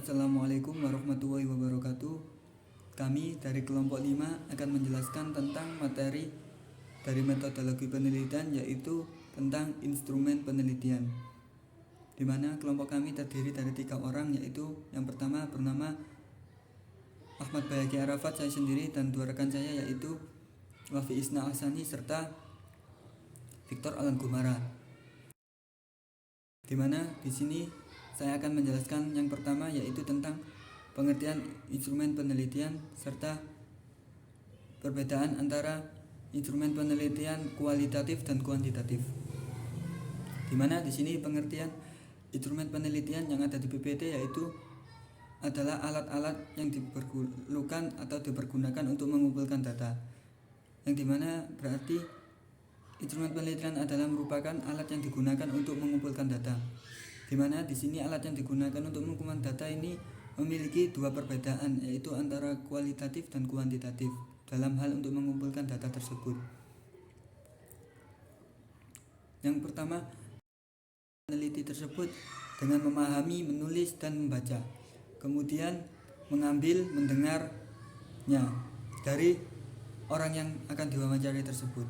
Assalamualaikum warahmatullahi wabarakatuh. Kami dari kelompok 5 akan menjelaskan tentang materi dari metodologi penelitian, yaitu tentang instrumen penelitian. Di mana kelompok kami terdiri dari 3 orang, yaitu yang pertama bernama Ahmad Bayhaqi Arafat, saya sendiri, dan 2 rekan saya, yaitu Wafi Isna Alsani serta Victor Alan Gumara. Di mana di sini saya akan menjelaskan yang pertama, yaitu tentang pengertian instrumen penelitian serta perbedaan antara instrumen penelitian kualitatif dan kuantitatif. Di mana di sini pengertian instrumen penelitian yang ada di PPT yaitu adalah alat-alat yang diperlukan atau dipergunakan untuk mengumpulkan data. Yang dimana berarti instrumen penelitian adalah merupakan alat yang digunakan untuk mengumpulkan data. Di mana di sini alat yang digunakan untuk mengumpulkan data ini memiliki 2 perbedaan, yaitu antara kualitatif dan kuantitatif dalam hal untuk mengumpulkan data tersebut. Yang pertama, peneliti tersebut dengan memahami, menulis, dan membaca, kemudian mengambil, mendengarnya dari orang yang akan diwawancarai tersebut.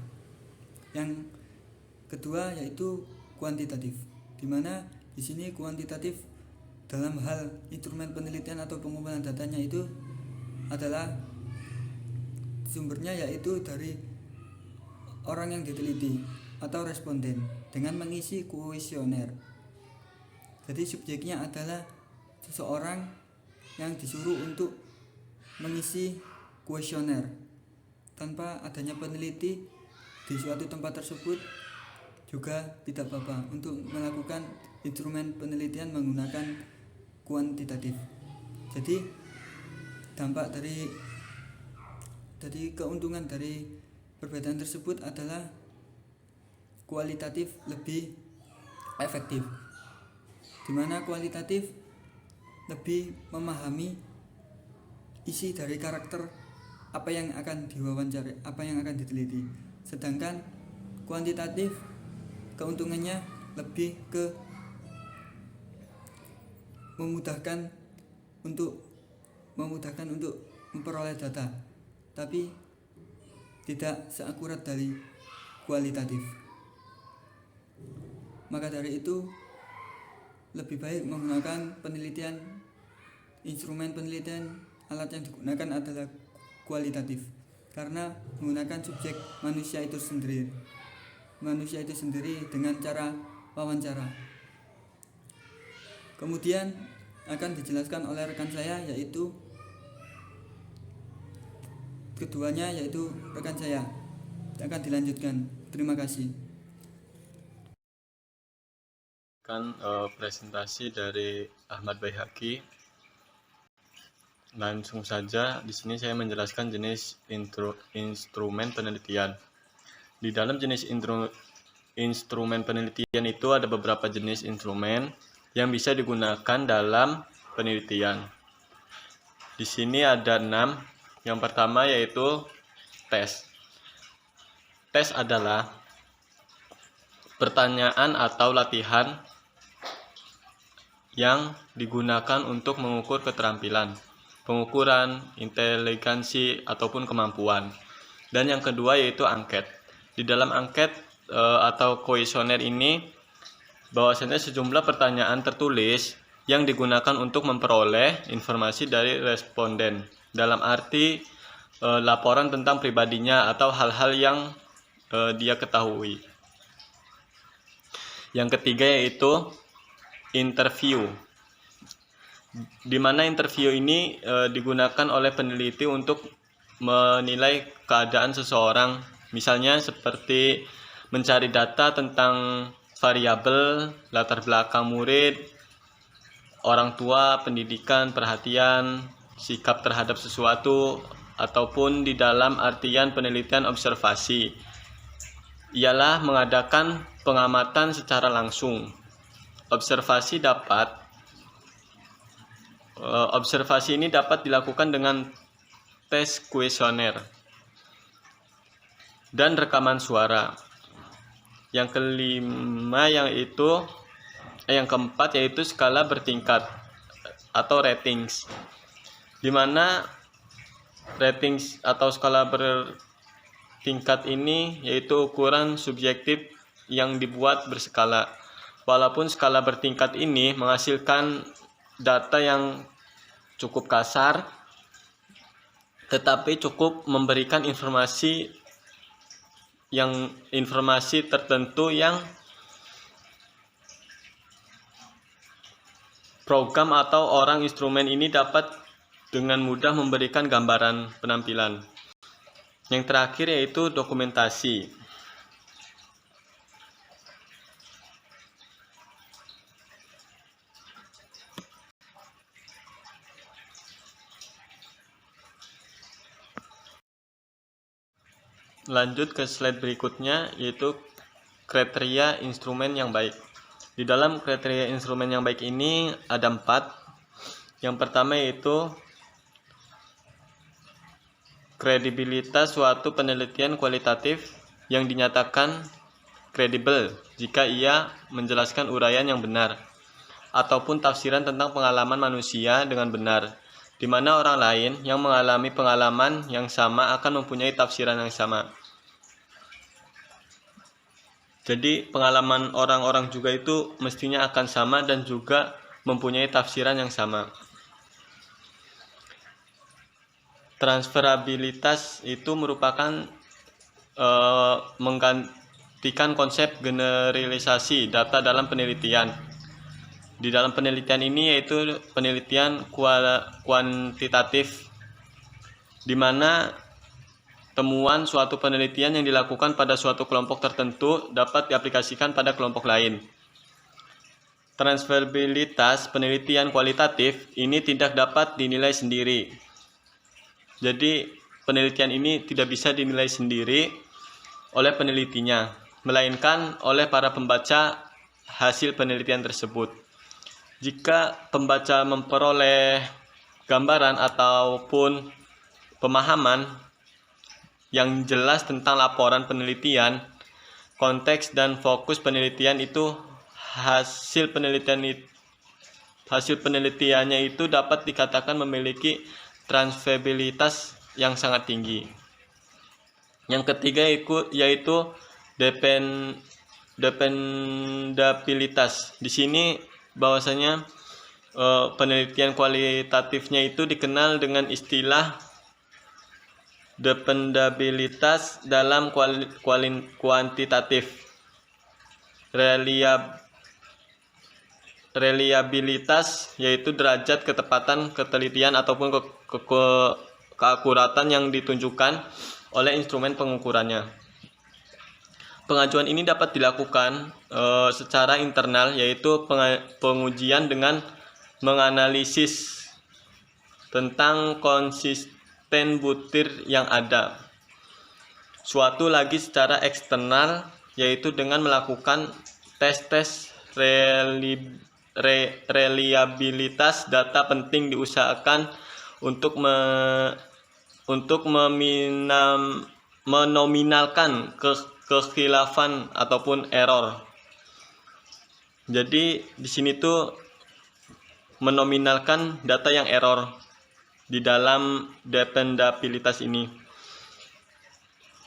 Yang kedua yaitu kuantitatif, di mana di sini kuantitatif dalam hal instrumen penelitian atau pengumpulan datanya itu adalah sumbernya yaitu dari orang yang diteliti atau responden dengan mengisi kuesioner. Jadi subjeknya adalah seseorang yang disuruh untuk mengisi kuesioner. Tanpa adanya peneliti di suatu tempat tersebut juga tidak apa-apa untuk melakukan instrumen penelitian menggunakan kuantitatif. Jadi keuntungan dari perbedaan tersebut adalah kualitatif lebih efektif, di mana kualitatif lebih memahami isi dari karakter apa yang akan diwawancarai, apa yang akan diteliti. Sedangkan kuantitatif keuntungannya lebih ke memudahkan untuk memperoleh data, tapi tidak seakurat dari kualitatif. Maka dari itu lebih baik menggunakan penelitian, instrumen penelitian, alat yang digunakan adalah kualitatif, karena menggunakan subjek manusia itu sendiri dengan cara wawancara. Kemudian akan dijelaskan oleh rekan saya, yaitu keduanya, yaitu rekan saya akan dilanjutkan. Terima kasih. Presentasi dari Ahmad Bayhaqi. Langsung saja, di sini saya menjelaskan jenis instrumen penelitian. Di dalam jenis instrumen penelitian itu ada beberapa jenis instrumen yang bisa digunakan dalam penelitian. Di sini ada 6. Yang pertama yaitu tes. Tes adalah pertanyaan atau latihan yang digunakan untuk mengukur keterampilan, pengukuran, inteligensi, ataupun kemampuan. Dan yang kedua yaitu angket. Di dalam angket atau kuesioner ini bahwasanya sejumlah pertanyaan tertulis yang digunakan untuk memperoleh informasi dari responden, dalam arti laporan tentang pribadinya atau hal-hal yang dia ketahui. Yang ketiga yaitu interview, di mana interview ini digunakan oleh peneliti untuk menilai keadaan seseorang, misalnya seperti mencari data tentang variabel, latar belakang murid, orang tua, pendidikan, perhatian, sikap terhadap sesuatu, ataupun di dalam artian penelitian observasi, ialah mengadakan pengamatan secara langsung. Observasi ini dapat dilakukan dengan tes kuesioner dan rekaman suara. Yang keempat yaitu skala bertingkat. atau ratings, di mana ratings atau skala bertingkat ini yaitu ukuran subjektif yang dibuat berskala. Walaupun skala bertingkat ini menghasilkan data yang cukup kasar, tetapi cukup memberikan informasi tertentu yang program atau orang instrumen ini dapat dengan mudah memberikan gambaran penampilan. Yang terakhir yaitu dokumentasi. Lanjut ke slide berikutnya, yaitu kriteria instrumen yang baik. Di dalam kriteria instrumen yang baik ini ada 4. Yang pertama yaitu kredibilitas suatu penelitian kualitatif yang dinyatakan kredibel jika ia menjelaskan uraian yang benar ataupun tafsiran tentang pengalaman manusia dengan benar, di mana orang lain yang mengalami pengalaman yang sama akan mempunyai tafsiran yang sama. Jadi pengalaman orang-orang juga itu mestinya akan sama dan juga mempunyai tafsiran yang sama. Transferabilitas itu merupakan menggantikan konsep generalisasi data dalam penelitian. Di dalam penelitian ini yaitu penelitian kuantitatif, di mana temuan suatu penelitian yang dilakukan pada suatu kelompok tertentu dapat diaplikasikan pada kelompok lain. Transferabilitas penelitian kualitatif ini tidak dapat dinilai sendiri. Jadi penelitian ini tidak bisa dinilai sendiri oleh penelitinya, melainkan oleh para pembaca hasil penelitian tersebut. Jika pembaca memperoleh gambaran ataupun pemahaman yang jelas tentang laporan penelitian, konteks dan fokus penelitian itu, hasil penelitiannya itu dapat dikatakan memiliki transferabilitas yang sangat tinggi. Yang ketiga yaitu dependabilitas. Di sini bahwasanya penelitian kualitatifnya itu dikenal dengan istilah dependabilitas dalam kuantitatif. Reliabilitas yaitu derajat ketepatan ketelitian ataupun keakuratan yang ditunjukkan oleh instrumen pengukurannya. Pengajuan ini dapat dilakukan secara internal, yaitu pengujian dengan menganalisis tentang konsisten butir yang ada. Suatu lagi secara eksternal, yaitu dengan melakukan tes-tes reliabilitas data penting diusahakan untuk menominalkan kekhilafan ataupun error. Jadi di sini tuh menominalkan data yang error di dalam dependabilitas ini,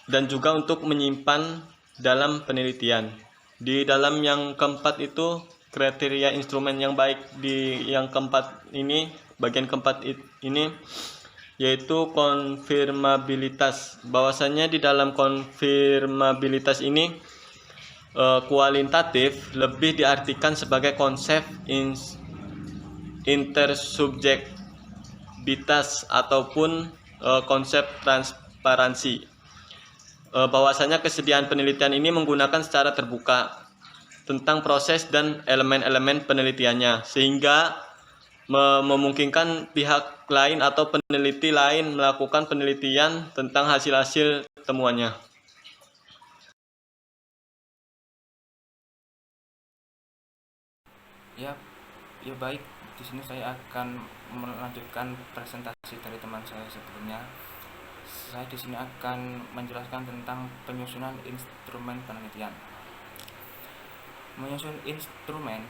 dan juga untuk menyimpan dalam penelitian. Di dalam yang keempat itu kriteria instrumen yang baik, di yang keempat ini, bagian keempat ini yaitu konfirmabilitas. Bahwasanya di dalam konfirmabilitas ini kualitatif lebih diartikan sebagai konsep intersubjektivitas ataupun konsep transparansi. Bahwasanya kesediaan penelitian ini menggunakan secara terbuka tentang proses dan elemen-elemen penelitiannya, sehingga memungkinkan pihak lain atau peneliti lain melakukan penelitian tentang hasil-hasil temuannya. Ya baik. Di sini saya akan melanjutkan presentasi dari teman saya sebelumnya. Saya di sini akan menjelaskan tentang penyusunan instrumen penelitian. Menyusun instrumen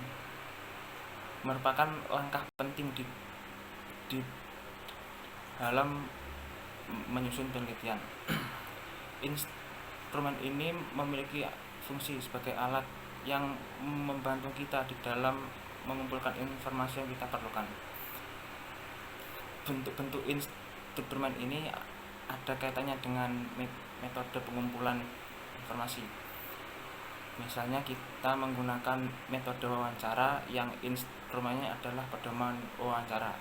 merupakan langkah penting di dalam menyusun penelitian. Instrumen ini memiliki fungsi sebagai alat yang membantu kita di dalam mengumpulkan informasi yang kita perlukan. Bentuk-bentuk instrumen ini ada kaitannya dengan metode pengumpulan informasi. Misalnya kita menggunakan metode wawancara yang instrumennya adalah pedoman wawancara.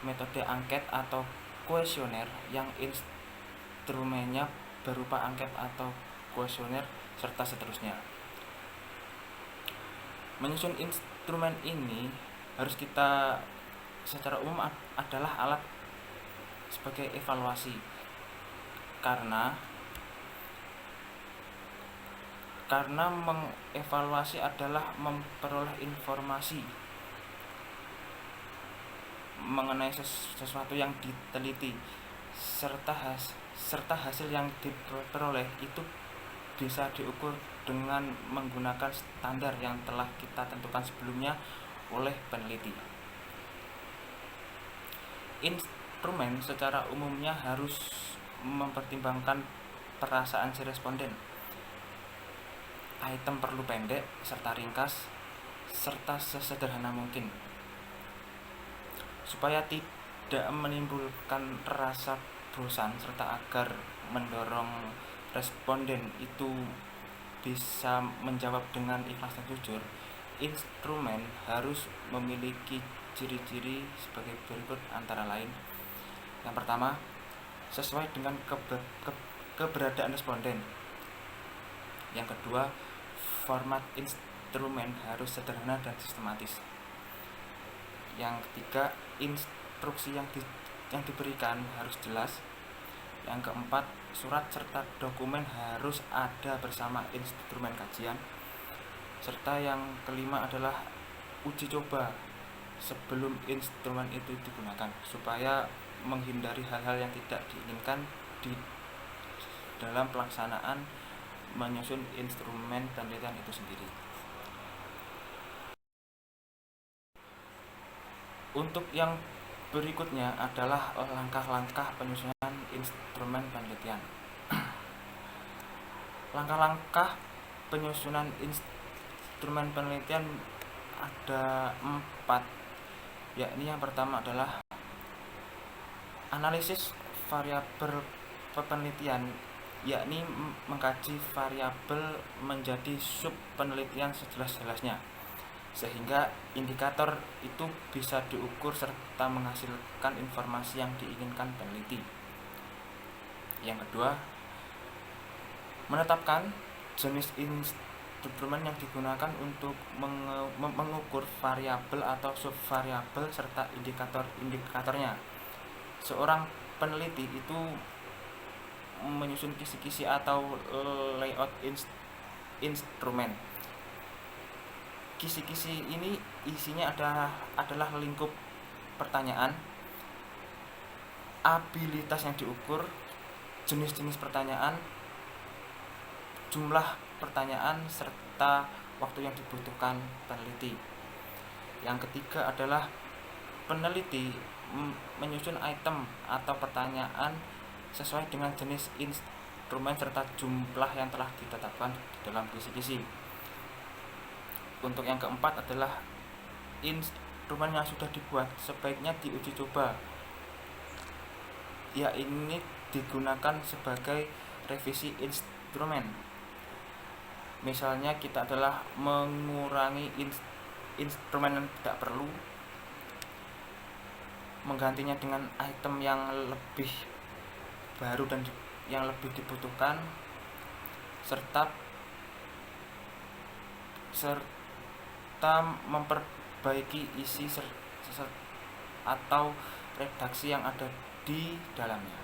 Metode angket atau kuesioner yang instrumennya berupa angket atau kuesioner, serta seterusnya. Menyusun instrumen ini harus kita secara umum adalah alat sebagai evaluasi, karena mengevaluasi adalah memperoleh informasi mengenai sesuatu yang diteliti, serta hasil yang diperoleh itu bisa diukur dengan menggunakan standar yang telah kita tentukan sebelumnya oleh peneliti. Instrumen secara umumnya harus mempertimbangkan perasaan si responden, item perlu pendek serta ringkas, serta sesederhana mungkin, supaya tidak menimbulkan rasa bosan, serta agar mendorong responden itu bisa menjawab dengan ikhlas dan jujur. Instrumen harus memiliki ciri-ciri sebagai berikut, antara lain: yang pertama, sesuai dengan keberadaan responden. Yang kedua, format instrumen harus sederhana dan sistematis. Yang ketiga, instruksi yang diberikan harus jelas. Yang keempat, surat serta dokumen harus ada bersama instrumen kajian. Serta yang kelima adalah uji coba sebelum instrumen itu digunakan, supaya menghindari hal-hal yang tidak diinginkan di dalam pelaksanaan menyusun instrumen penelitian itu sendiri. Untuk yang berikutnya adalah langkah-langkah penyusunan instrumen penelitian. Langkah-langkah penyusunan instrumen penelitian ada 4, yakni yang pertama adalah analisis variabel penelitian, yakni mengkaji variabel menjadi sub penelitian sejelas-jelasnya, sehingga indikator itu bisa diukur serta menghasilkan informasi yang diinginkan peneliti. Yang kedua, menetapkan jenis instrumen yang digunakan untuk mengukur variabel atau subvariabel serta indikatornya. Seorang peneliti itu menyusun kisi-kisi atau layout instrumen. Kisi-kisi ini isinya adalah lingkup pertanyaan, abilitas yang diukur, jenis-jenis pertanyaan, jumlah pertanyaan, serta waktu yang dibutuhkan peneliti. Yang ketiga adalah peneliti menyusun item atau pertanyaan sesuai dengan jenis instrumen serta jumlah yang telah ditetapkan di dalam kisi-kisi. Untuk yang keempat adalah instrumen yang sudah dibuat sebaiknya diuji coba, ya ini digunakan sebagai revisi instrumen. Misalnya kita adalah mengurangi instrumen yang tidak perlu, menggantinya dengan item yang lebih baru dan yang lebih dibutuhkan, serta memperbaiki isi atau redaksi yang ada di dalamnya.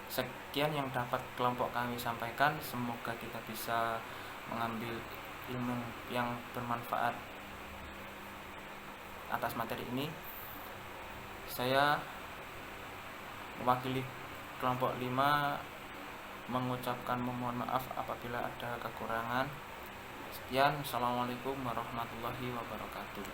Sekian yang dapat kelompok kami sampaikan. Semoga kita bisa mengambil ilmu yang bermanfaat atas materi ini. Saya mewakili kelompok 5 mengucapkan mohon maaf apabila ada kekurangan. Sekian, Assalamualaikum warahmatullahi wabarakatuh.